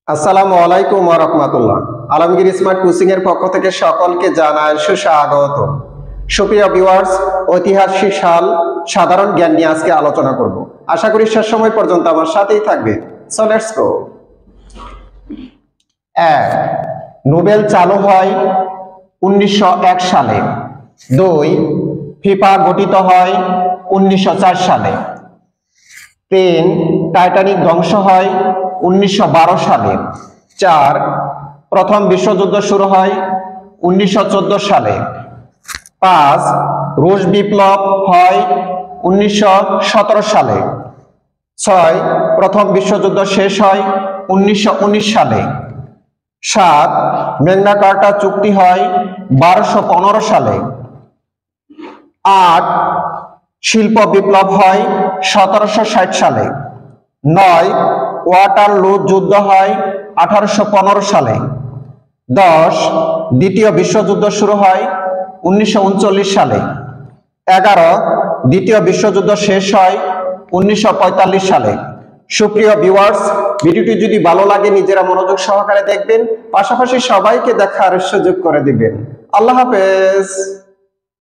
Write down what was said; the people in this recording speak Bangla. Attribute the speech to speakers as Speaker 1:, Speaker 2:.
Speaker 1: আসসালামু আলাইকুম ওয়া রাহমাতুল্লাহ। আলমগীর স্মার্ট কোচিং এর পক্ষ থেকে সকলকে জানাই সুস্বাগত। সুপ্রিয় ভিউয়ার্স, ঐতিহাসিক সাল সাধারণ জ্ঞান নিয়ে আজকে আলোচনা করব। আশা করি শেষ সময় পর্যন্ত আমার সাথেই থাকবে। So let's go. 1. নোবেল চালু হয় 1901 সালে। 2. ফিফা গঠিত হয় 1904 সালে। 3. টাইটানিক ধ্বংস হয় 1912 সালে। 4. প্রথম বিশ্বযুদ্ধ শুরু হয় 1914 সালে। 5. রুশ বিপ্লব হয় 1917 সালে। 6. প্রথম বিশ্বযুদ্ধ শেষ হয় 1919 সালে। 7. ম্যাগনা কার্টা চুক্তি হয় 1215 সালে। 8. শিল্প বিপ্লব হয় 1760 সালে। 9. ওয়াটারলু যুদ্ধ হয় 1815 সালে। 10. দ্বিতীয় বিশ্বযুদ্ধ শুরু হয় 1939 সালে। 11. দ্বিতীয় বিশ্বযুদ্ধ শেষ হয় 1945 সালে। সুপ্রিয় ভিউয়ার্স, ভিডিওটি যদি ভালো লাগে নিজেরা মনোযোগ সহকারে দেখবেন, পাশাপাশি সবাইকে দেখার সুযোগ করে দিবেন। আল্লাহ হাফেজ।